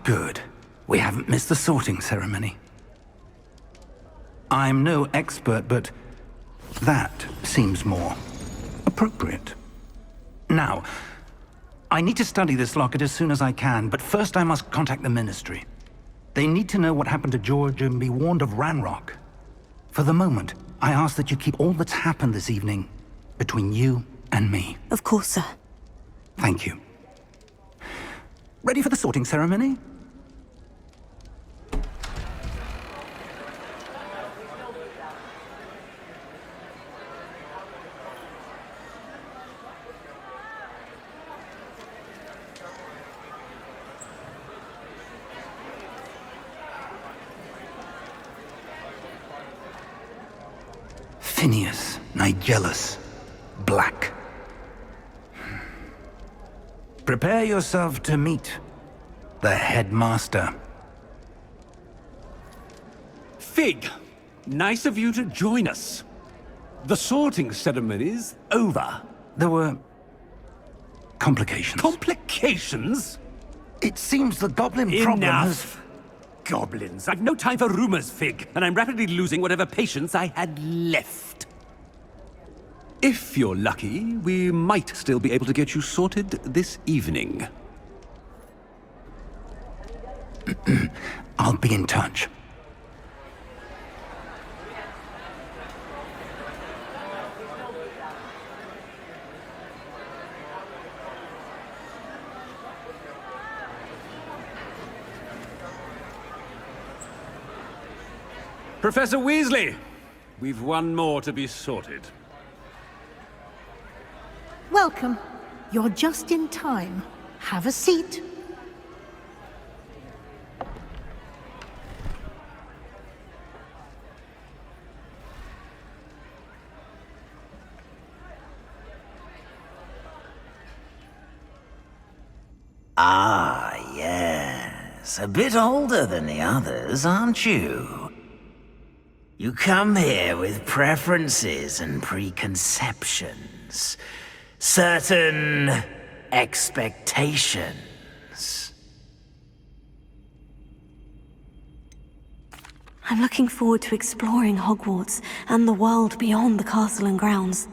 Good. We haven't missed the sorting ceremony. I'm no expert, but that seems more appropriate. Now, I need to study this locket as soon as I can, but first I must contact the Ministry. They need to know what happened to George and be warned of Ranrock. For the moment, I ask that you keep all that's happened this evening between you and me. Of course, sir. Thank you. Ready for the sorting ceremony? Phineas, Nigellus, Black. Prepare yourself to meet the headmaster. Fig, nice of you to join us. The sorting ceremony's over. There were complications. Complications? It seems the goblin problem has... Enough! Goblins. I've no time for rumors, Fig, and I'm rapidly losing whatever patience I had left. If you're lucky, we might still be able to get you sorted this evening. I'll be in touch. Professor Weasley, we've one more to be sorted. Welcome. You're just in time. Have a seat. Ah, yes. A bit older than the others, aren't you? You come here with preferences and preconceptions. Certain expectations. I'm looking forward to exploring Hogwarts and the world beyond the castle and grounds.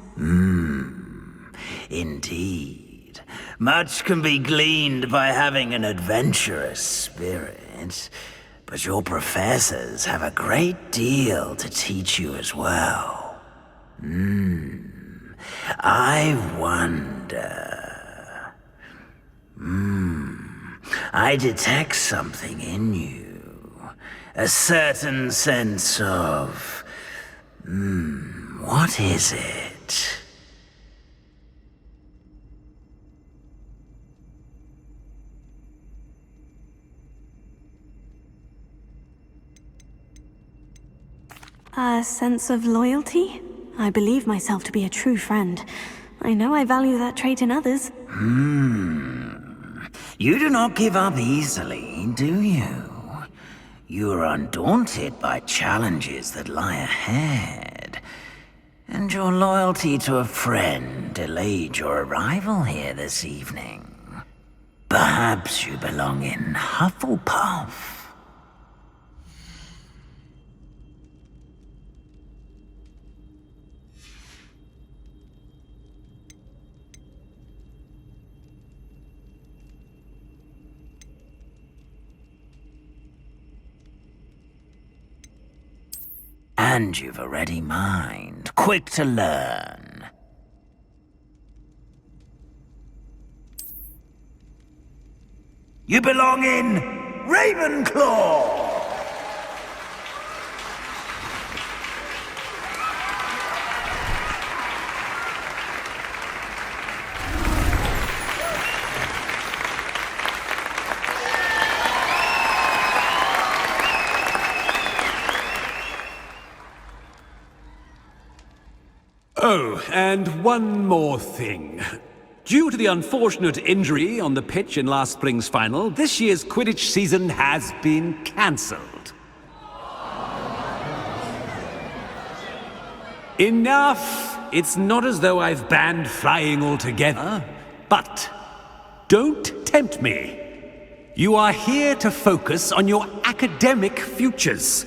Indeed. Much can be gleaned by having an adventurous spirit, but your professors have a great deal to teach you as well. I wonder... I detect something in you. A certain sense of... what is it? A sense of loyalty? I believe myself to be a true friend. I know I value that trait in others. You do not give up easily, do you? You are undaunted by challenges that lie ahead. And your loyalty to a friend delayed your arrival here this evening. Perhaps you belong in Hufflepuff. And you've a ready mind, quick to learn. You belong in Ravenclaw! Oh, and one more thing. Due to the unfortunate injury on the pitch in last spring's final, this year's Quidditch season has been cancelled. Enough! It's not as though I've banned flying altogether, but don't tempt me. You are here to focus on your academic futures.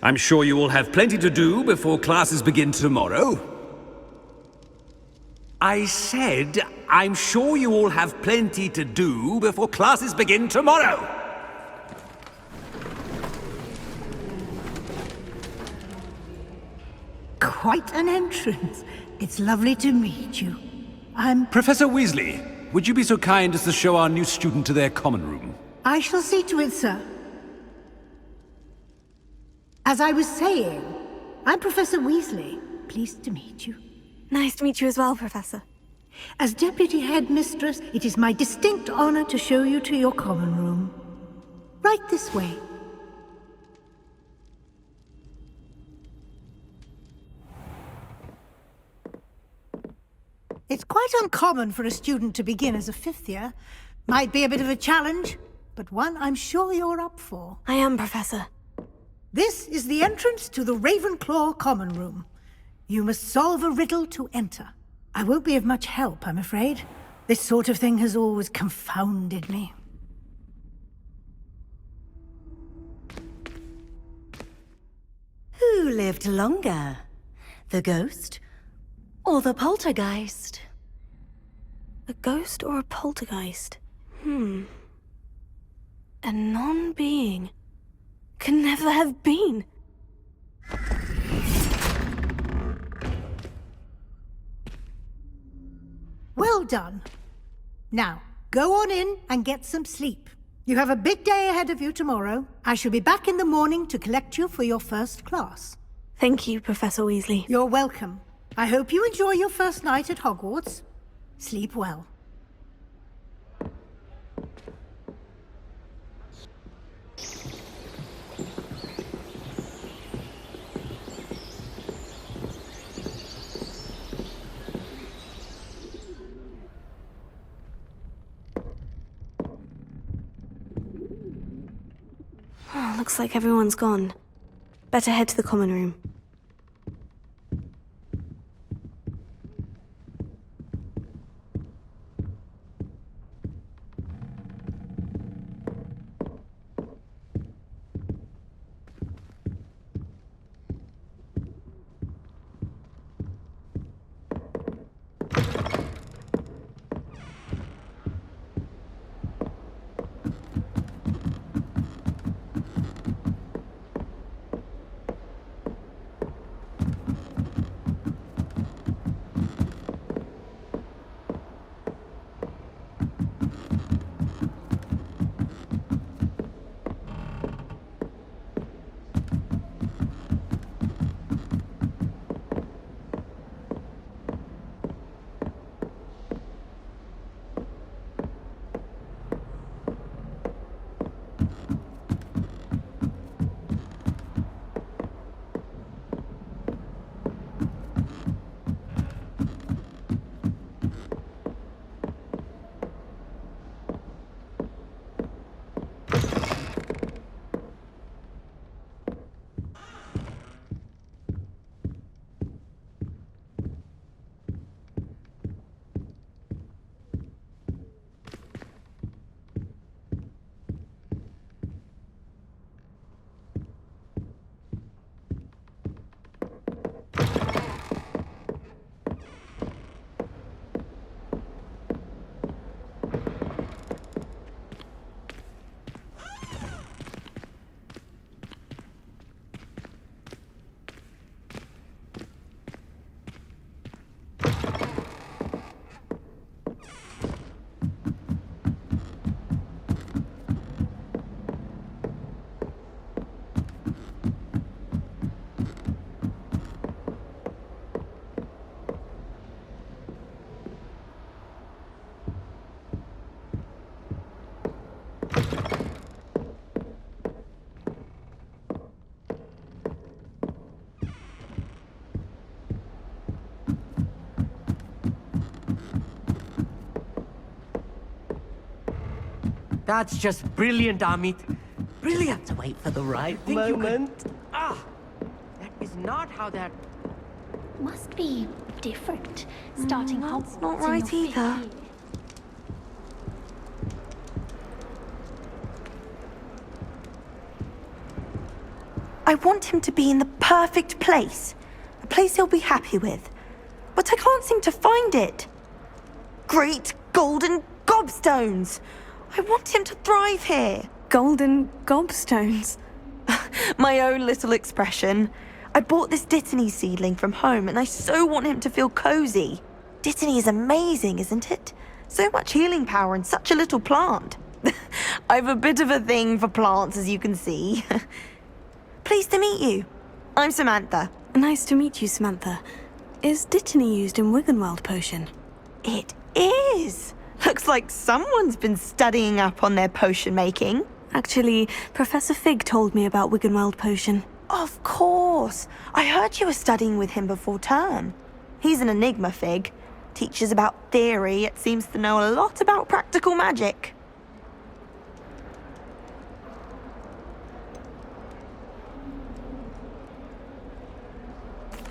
I'm sure you will have plenty to do before classes begin tomorrow. I said, I'm sure you all have plenty to do before classes begin tomorrow. Quite an entrance. It's lovely to meet you. Professor Weasley, would you be so kind as to show our new student to their common room? I shall see to it, sir. As I was saying, I'm Professor Weasley. Pleased to meet you. Nice to meet you as well, Professor. As Deputy Headmistress, it is my distinct honor to show you to your common room. Right this way. It's quite uncommon for a student to begin as a fifth year. Might be a bit of a challenge, but one I'm sure you're up for. I am, Professor. This is the entrance to the Ravenclaw Common Room. You must solve a riddle to enter. I won't be of much help, I'm afraid. This sort of thing has always confounded me. Who lived longer? The ghost or the poltergeist? A ghost or a poltergeist? A non-being. Can never have been. Well done. Now, go on in and get some sleep. You have a big day ahead of you tomorrow. I shall be back in the morning to collect you for your first class. Thank you, Professor Weasley. You're welcome. I hope you enjoy your first night at Hogwarts. Sleep well. Oh, looks like everyone's gone. Better head to the common room. That's just brilliant, Amit. Brilliant. To wait for the right moment. That is not how that... Must be different, starting That's Hogwarts not in right your either. fifth year. I want him to be in the perfect place. A place he'll be happy with. But I can't seem to find it. Great golden gobstones! I want him to thrive here. Golden gobstones. My own little expression. I bought this Dittany seedling from home and I so want him to feel cozy. Dittany is amazing, isn't it? So much healing power in such a little plant. I've a bit of a thing for plants, as you can see. Pleased to meet you. I'm Samantha. Nice to meet you, Samantha. Is Dittany used in Wiggenweld potion? It is. Looks like someone's been studying up on their potion making. Actually, Professor Fig told me about Wiggenweld potion. Of course. I heard you were studying with him before term. He's an enigma, Fig. Teaches about theory, yet seems to know a lot about practical magic.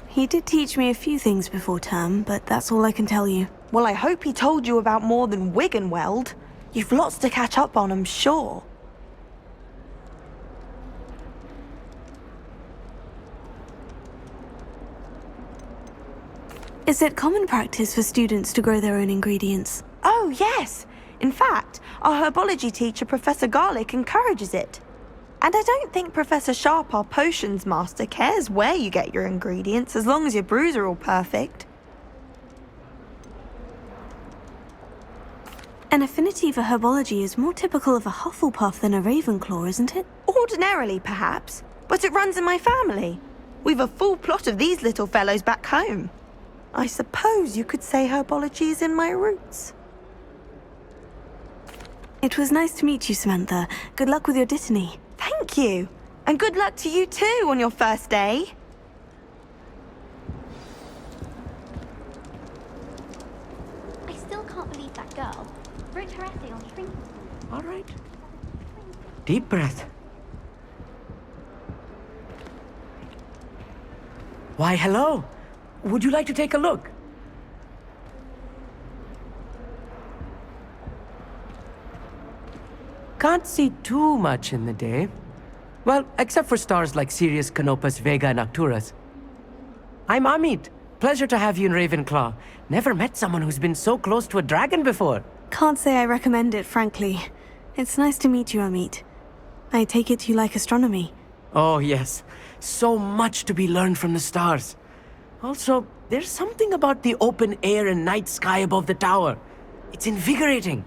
He did teach me a few things before term, but that's all I can tell you. Well, I hope he told you about more than Wiggenweld. You've lots to catch up on, I'm sure. Is it common practice for students to grow their own ingredients? Oh, yes. In fact, our herbology teacher, Professor Garlick, encourages it. And I don't think Professor Sharp, our potions master, cares where you get your ingredients, as long as your brews are all perfect. An affinity for herbology is more typical of a Hufflepuff than a Ravenclaw, isn't it? Ordinarily, perhaps, but it runs in my family. We've a full plot of these little fellows back home. I suppose you could say herbology is in my roots. It was nice to meet you, Samantha. Good luck with your Dittany. Thank you. And good luck to you too on your first day. I still can't believe that girl wrote her essay on shrinking. All right. Deep breath. Why, hello. Would you like to take a look? Can't see too much in the day. Well, except for stars like Sirius, Canopus, Vega, and Arcturus. I'm Amit. Pleasure to have you in Ravenclaw. Never met someone who's been so close to a dragon before. Can't say I recommend it, frankly. It's nice to meet you, Amit. I take it you like astronomy. Oh, yes. So much to be learned from the stars. Also, there's something about the open air and night sky above the tower. It's invigorating.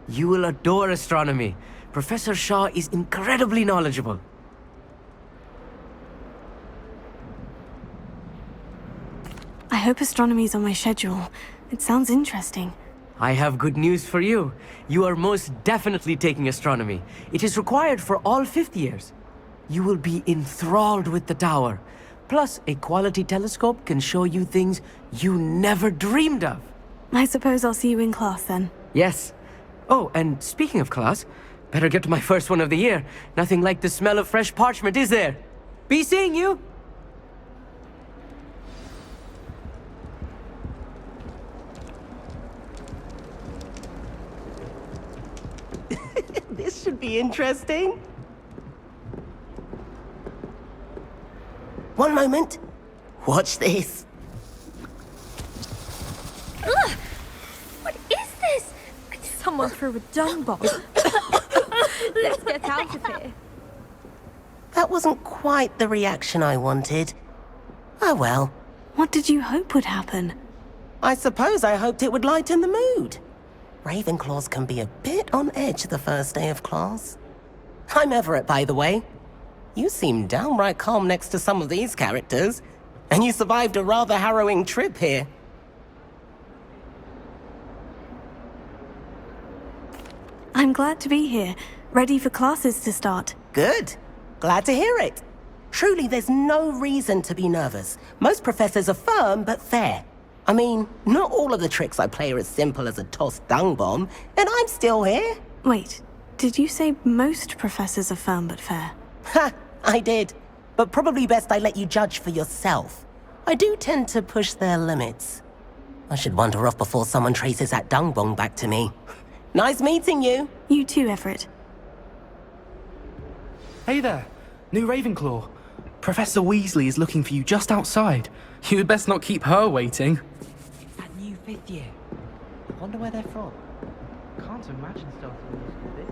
You will adore astronomy. Professor Shaw is incredibly knowledgeable. I hope astronomy's on my schedule. It sounds interesting. I have good news for you. You are most definitely taking astronomy. It is required for all fifth years. You will be enthralled with the tower. Plus, a quality telescope can show you things you never dreamed of. I suppose I'll see you in class then. Yes. Oh, and speaking of class, better get to my first one of the year. Nothing like the smell of fresh parchment, is there? Be seeing you! This should be interesting. One moment. Watch this. Ugh! What is this? Someone threw a dung bomb. Let's get out of here. That wasn't quite the reaction I wanted. Oh well. What did you hope would happen? I suppose I hoped it would lighten the mood. Ravenclaws can be a bit on edge the first day of class. I'm Everett, by the way. You seem downright calm next to some of these characters, and you survived a rather harrowing trip here. I'm glad to be here, ready for classes to start. Good. Glad to hear it. Truly, there's no reason to be nervous. Most professors are firm but fair. I mean, not all of the tricks I play are as simple as a tossed dung bomb, and I'm still here. Wait, did you say most professors are firm but fair? Ha! I did. But probably best I let you judge for yourself. I do tend to push their limits. I should wander off before someone traces that dung bomb back to me. Nice meeting you. You too, Everett. Hey there, new Ravenclaw. Professor Weasley is looking for you just outside. You had best not keep her waiting. That new 5th year. I wonder where they're from. Can't imagine starting a musical this.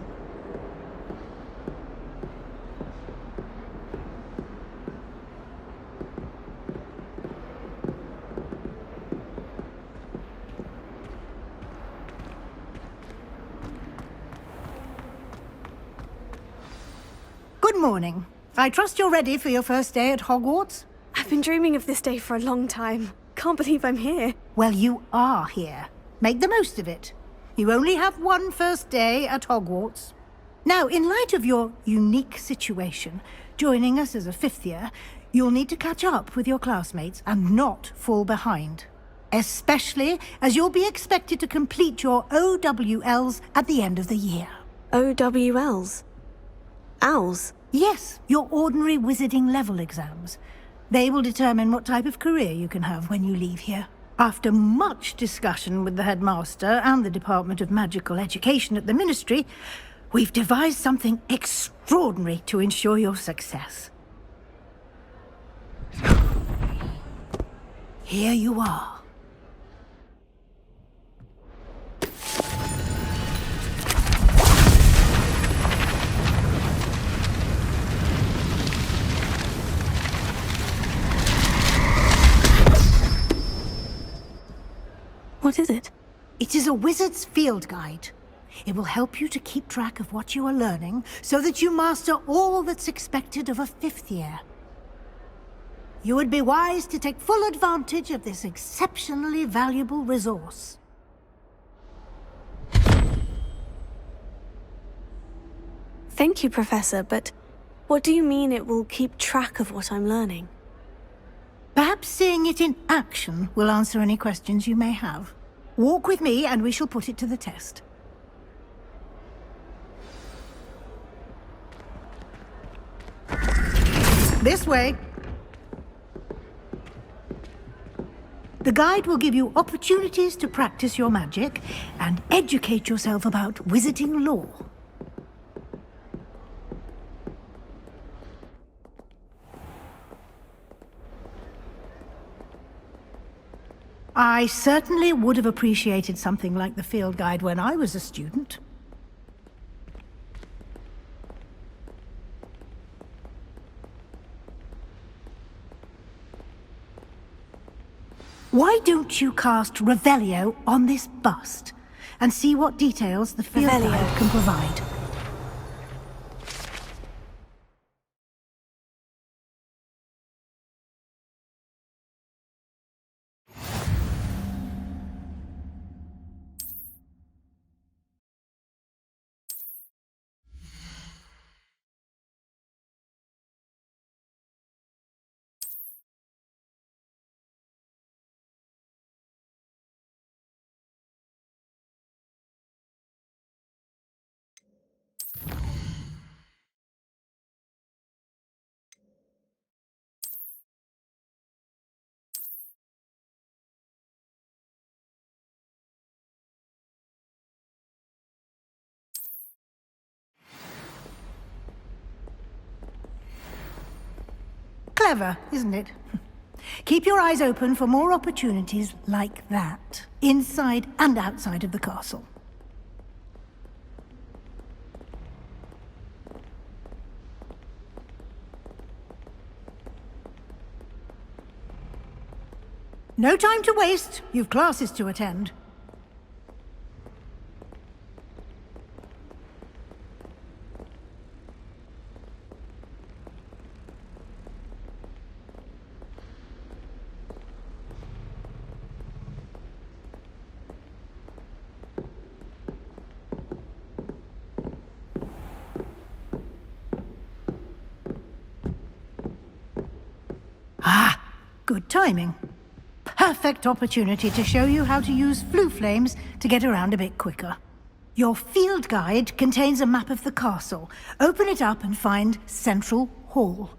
Good morning. I trust you're ready for your first day at Hogwarts? I've been dreaming of this day for a long time. Can't believe I'm here. Well, you are here. Make the most of it. You only have one first day at Hogwarts. Now, in light of your unique situation, joining us as a 5th year, you'll need to catch up with your classmates and not fall behind. Especially as you'll be expected to complete your OWLs at the end of the year. OWLs? Owls? Yes, your ordinary wizarding level exams. They will determine what type of career you can have when you leave here. After much discussion with the headmaster and the Department of Magical Education at the Ministry, we've devised something extraordinary to ensure your success. Here you are. What is it? It is a wizard's field guide. It will help you to keep track of what you are learning so that you master all that's expected of a 5th year. You would be wise to take full advantage of this exceptionally valuable resource. Thank you, Professor, but what do you mean it will keep track of what I'm learning? Perhaps seeing it in action will answer any questions you may have. Walk with me and we shall put it to the test. This way. The guide will give you opportunities to practice your magic and educate yourself about wizarding lore. I certainly would have appreciated something like the field guide when I was a student. Why don't you cast Revelio on this bust and see what details the field guide can provide? Clever, isn't it? Keep your eyes open for more opportunities like that, inside and outside of the castle. No time to waste. You've classes to attend. Ah, good timing. Perfect opportunity to show you how to use flue flames to get around a bit quicker. Your field guide contains a map of the castle. Open it up and find Central Hall.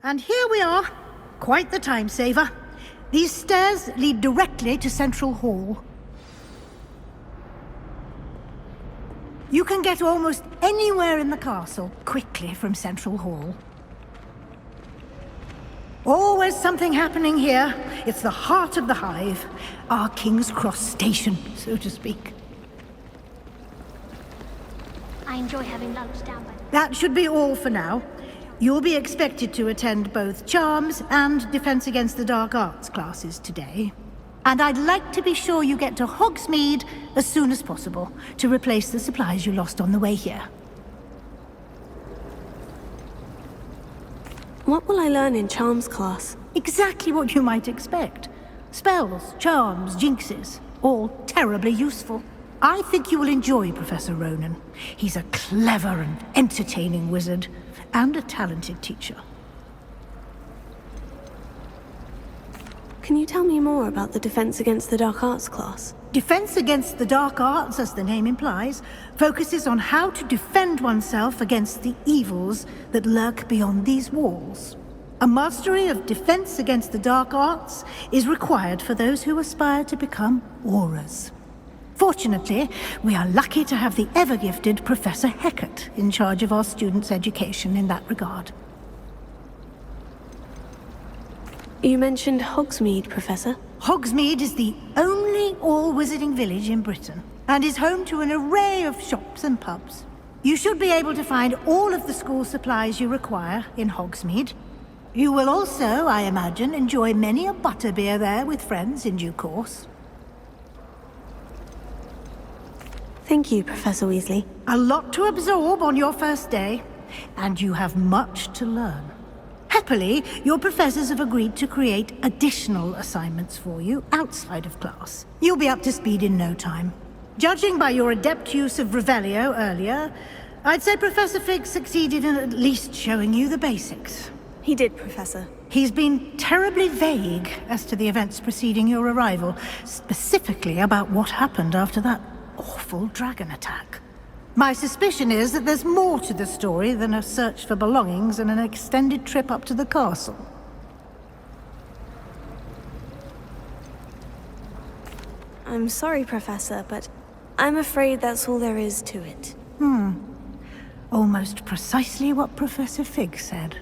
And here we are. Quite the time saver. These stairs lead directly to Central Hall. You can get almost anywhere in the castle quickly from Central Hall. Always something happening here. It's the heart of the Hive. Our King's Cross station, so to speak. I enjoy having lunch down by That should be all for now. You'll be expected to attend both Charms and Defense Against the Dark Arts classes today. And I'd like to be sure you get to Hogsmeade as soon as possible to replace the supplies you lost on the way here. What will I learn in Charms class? Exactly what you might expect. Spells, charms, jinxes, all terribly useful. I think you will enjoy Professor Ronan. He's a clever and entertaining wizard, and a talented teacher. Can you tell me more about the Defense Against the Dark Arts class? Defense Against the Dark Arts, as the name implies, focuses on how to defend oneself against the evils that lurk beyond these walls. A mastery of Defense Against the Dark Arts is required for those who aspire to become Aurors. Fortunately, we are lucky to have the ever-gifted Professor Hecat in charge of our students' education in that regard. You mentioned Hogsmeade, Professor. Hogsmeade is the only all-wizarding village in Britain, and is home to an array of shops and pubs. You should be able to find all of the school supplies you require in Hogsmeade. You will also, I imagine, enjoy many a butterbeer there with friends in due course. Thank you, Professor Weasley. A lot to absorb on your first day, and you have much to learn. Happily, your professors have agreed to create additional assignments for you outside of class. You'll be up to speed in no time. Judging by your adept use of Revelio earlier, I'd say Professor Fig succeeded in at least showing you the basics. He did, Professor. He's been terribly vague as to the events preceding your arrival, specifically about what happened after that awful dragon attack. My suspicion is that there's more to the story than a search for belongings and an extended trip up to the castle. I'm sorry, Professor, but I'm afraid that's all there is to it. Almost precisely what Professor Fig said.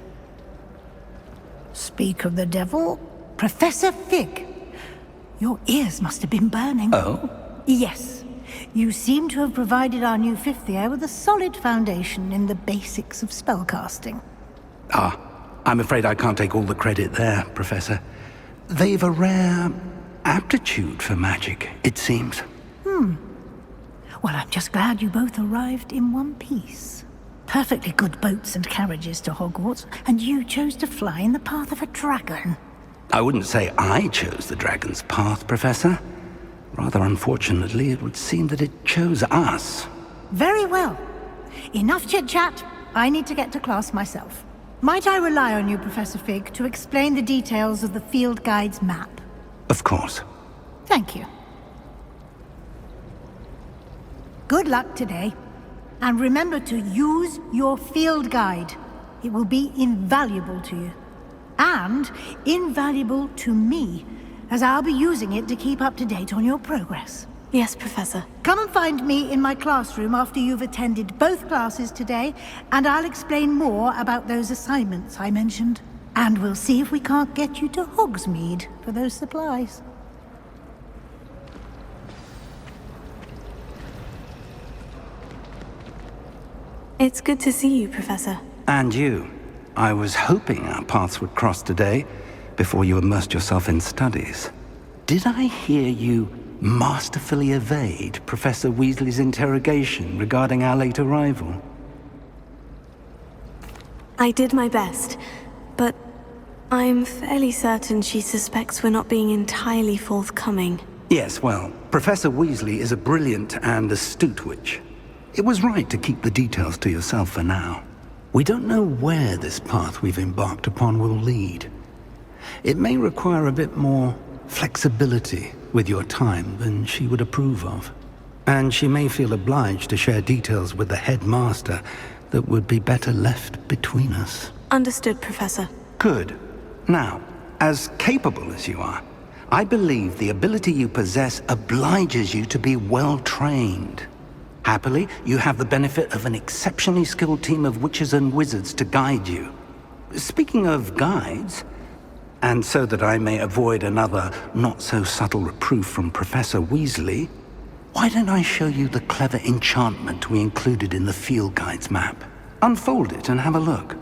Speak of the devil, Professor Fig. Your ears must have been burning. Oh? Yes. You seem to have provided our new fifth year with a solid foundation in the basics of spellcasting. Ah, I'm afraid I can't take all the credit there, Professor. They've a rare aptitude for magic, it seems. Well, I'm just glad you both arrived in one piece. Perfectly good boats and carriages to Hogwarts, and you chose to fly in the path of a dragon. I wouldn't say I chose the dragon's path, Professor. Rather unfortunately, it would seem that it chose us. Very well. Enough chit-chat. I need to get to class myself. Might I rely on you, Professor Fig, to explain the details of the field guide's map? Of course. Thank you. Good luck today. And remember to use your field guide. It will be invaluable to you. And invaluable to me, as I'll be using it to keep up to date on your progress. Yes, Professor. Come and find me in my classroom after you've attended both classes today, and I'll explain more about those assignments I mentioned. And we'll see if we can't get you to Hogsmeade for those supplies. It's good to see you, Professor. And you. I was hoping our paths would cross today, before you immersed yourself in studies. Did I hear you masterfully evade Professor Weasley's interrogation regarding our late arrival? I did my best, but I'm fairly certain she suspects we're not being entirely forthcoming. Yes, well, Professor Weasley is a brilliant and astute witch. It was right to keep the details to yourself for now. We don't know where this path we've embarked upon will lead. It may require a bit more flexibility with your time than she would approve of. And she may feel obliged to share details with the headmaster that would be better left between us. Understood, Professor. Good. Now, as capable as you are, I believe the ability you possess obliges you to be well trained. Happily, you have the benefit of an exceptionally skilled team of witches and wizards to guide you. Speaking of guides, and so that I may avoid another not-so-subtle reproof from Professor Weasley, why don't I show you the clever enchantment we included in the field guide's map? Unfold it and have a look.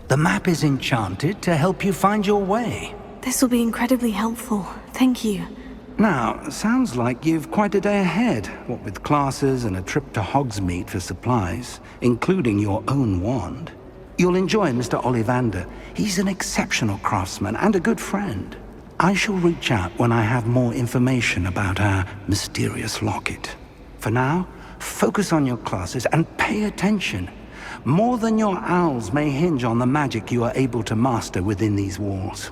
The map is enchanted to help you find your way. This will be incredibly helpful. Thank you. Now, sounds like you've quite a day ahead, what with classes and a trip to Hogsmeade for supplies, including your own wand. You'll enjoy Mr. Ollivander. He's an exceptional craftsman and a good friend. I shall reach out when I have more information about our mysterious locket. For now, focus on your classes and pay attention. More than your owls may hinge on the magic you are able to master within these walls.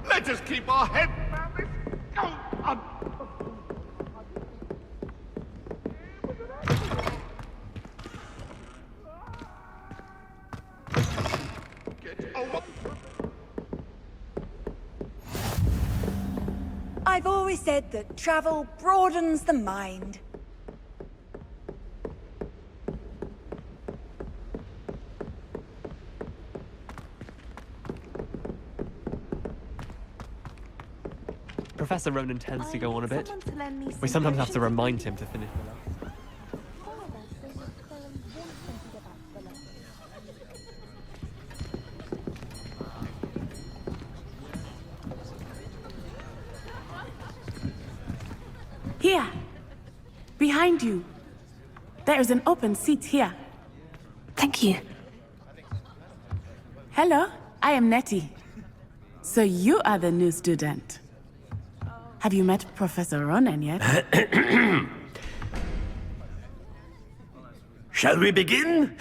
Let us keep our head down this. Go on. Get over. I've always said that travel broadens the mind. Professor Ronan tends to go on a bit. We sometimes have to remind him to finish the last. Here! Behind you! There is an open seat here. Thank you. Hello, I am Nettie. So you are the new student. Have you met Professor Ronan yet? Shall we begin?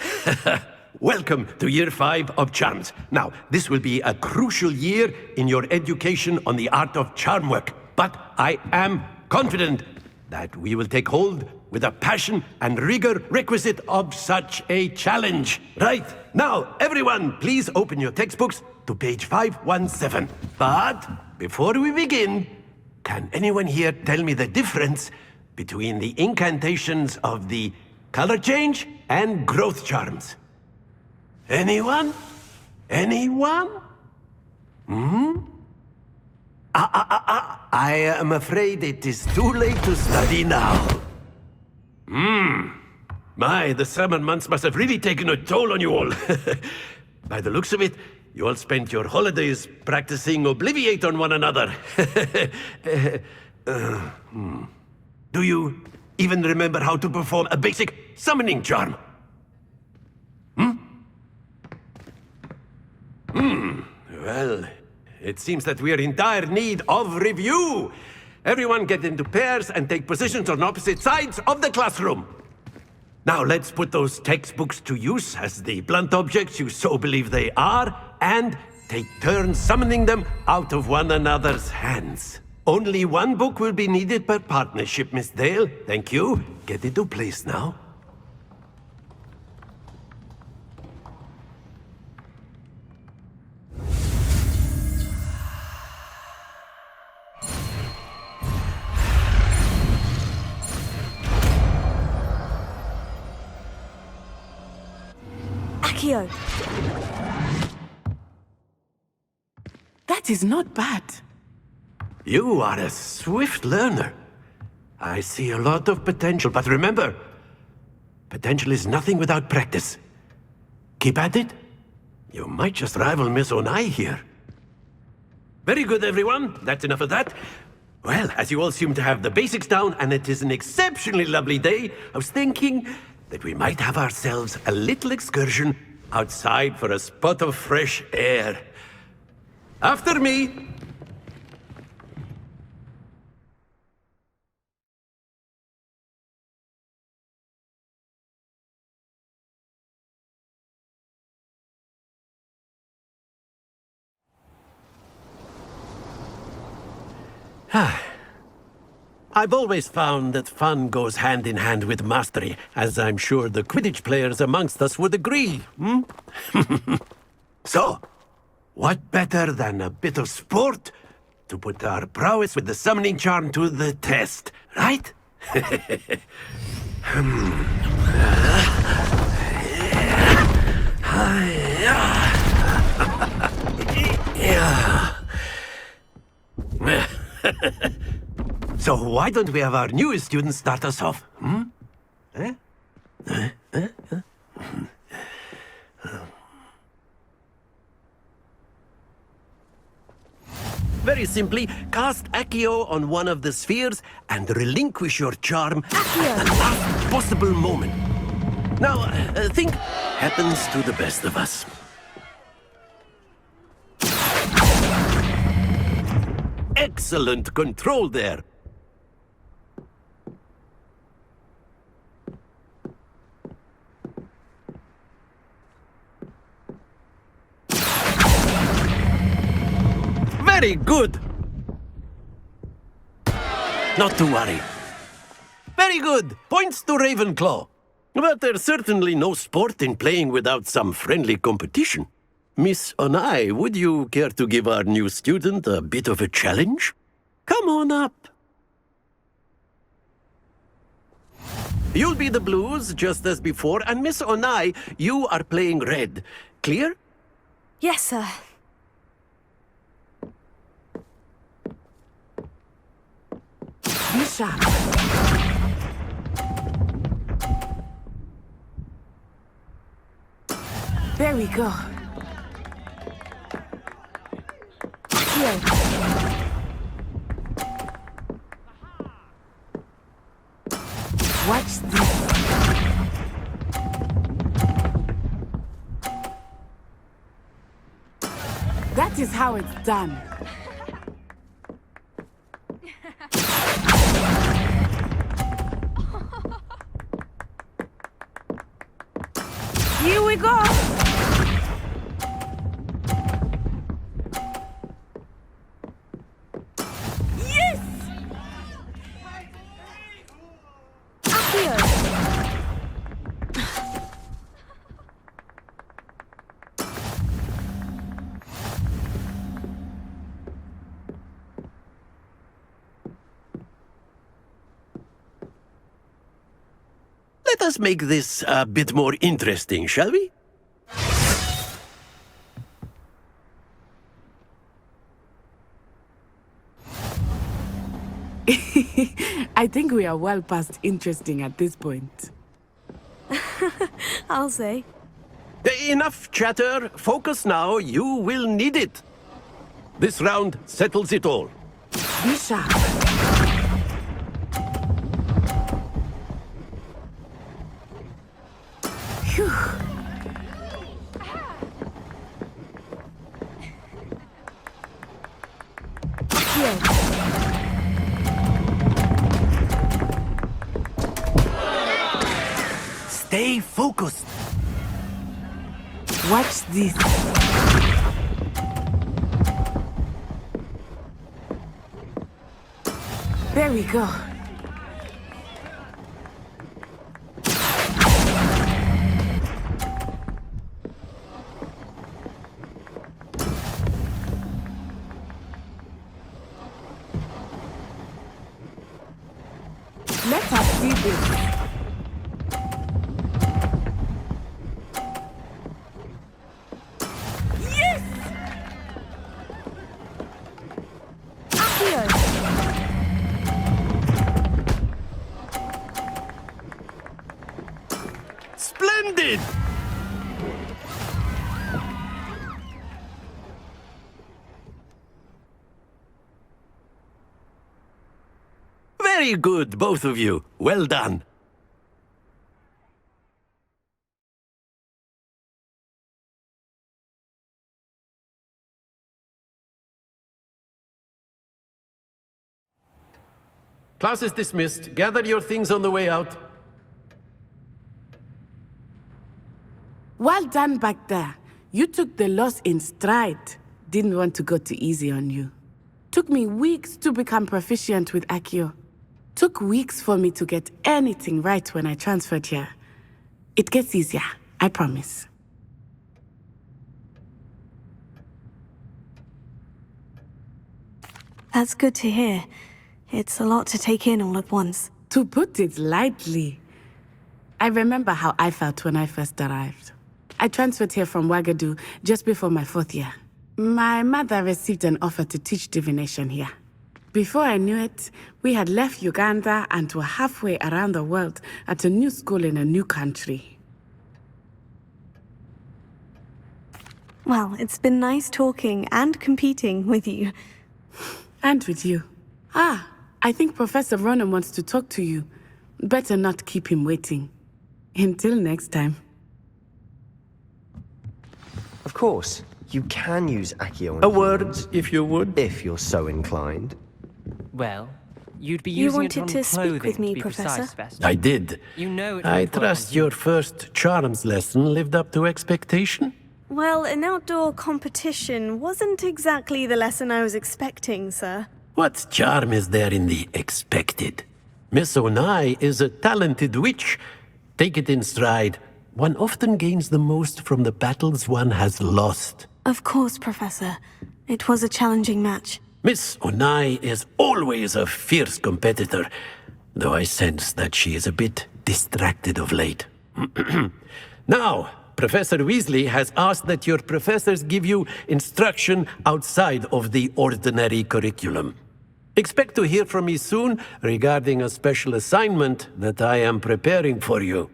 Welcome to Year 5 of Charms. Now, this will be a crucial year in your education on the art of charm work, but I am confident that we will take hold with the passion and rigor requisite of such a challenge. Right, now, everyone, please open your textbooks to page 517. But before we begin, can anyone here tell me the difference between the incantations of the color change and growth charms? Anyone? Anyone? I am afraid it is too late to study now. My, the summer months must have really taken a toll on you all. By the looks of it, you all spent your holidays practicing Obliviate on one another. Do you even remember how to perform a basic summoning charm? Well, it seems that we are in dire need of review. Everyone get into pairs and take positions on opposite sides of the classroom. Now let's put those textbooks to use as the blunt objects you so believe they are, and take turns summoning them out of one another's hands. Only one book will be needed per partnership, Miss Dale. Thank you. Get into place now. Accio! That is not bad. You are a swift learner. I see a lot of potential, but remember, potential is nothing without practice. Keep at it. You might just rival Miss Onai here. Very good, everyone. That's enough of that. Well, as you all seem to have the basics down, and it is an exceptionally lovely day, I was thinking that we might have ourselves a little excursion outside for a spot of fresh air. After me! I've always found that fun goes hand in hand with mastery, as I'm sure the Quidditch players amongst us would agree, hmm? So, what better than a bit of sport to put our prowess with the summoning charm to the test, right? So why don't we have our newest student start us off, hmm? Very simply, cast Accio on one of the spheres and relinquish your charm at the last possible moment. Now, think happens to the best of us. Excellent control there. Very good. Not to worry. Very good. Points to Ravenclaw. But there's certainly no sport in playing without some friendly competition. Miss Onai, would you care to give our new student a bit of a challenge? Come on up. You'll be the blues, just as before, and Miss Onai, you are playing red. Clear? Yes, sir. Be sharp. There we go. Here. Watch this. That is how it's done. Here we go! Yes! Accio! Let us make this a bit more interesting, shall we? I think we are well past interesting at this point. I'll say. Enough chatter. Focus now. You will need it. This round settles it all. Be sharp. Phew. Here. Stay focused. Watch this. There we go. Let us see this. Splendid! Very good, both of you. Well done. Class is dismissed. Gather your things on the way out. Well done back there. You took the loss in stride. Didn't want to go too easy on you. Took me weeks to become proficient with Accio. Took weeks for me to get anything right when I transferred here. It gets easier, I promise. That's good to hear. It's a lot to take in all at once. To put it lightly, I remember how I felt when I first arrived. I transferred here from Wagadu just before my 4th year. My mother received an offer to teach divination here. Before I knew it, we had left Uganda and were halfway around the world at a new school in a new country. Well, it's been nice talking and competing with you. And with you. Ah, I think Professor Ronan wants to talk to you. Better not keep him waiting. Until next time. Of course, you can use Accio. A word, if you would. If you're so inclined. Well, you'd be You using wanted it on to speak clothing, with me, to be Professor? precise, Best. I did. You know it I would work trust on you. your first charms lesson lived up to expectation. Well, an outdoor competition wasn't exactly the lesson I was expecting, sir. What charm is there in the expected? Miss Onai is a talented witch. Take it in stride. One often gains the most from the battles one has lost. Of course, Professor. It was a challenging match. Miss Onai is always a fierce competitor, though I sense that she is a bit distracted of late. Now, Professor Weasley has asked that your professors give you instruction outside of the ordinary curriculum. Expect to hear from me soon regarding a special assignment that I am preparing for you.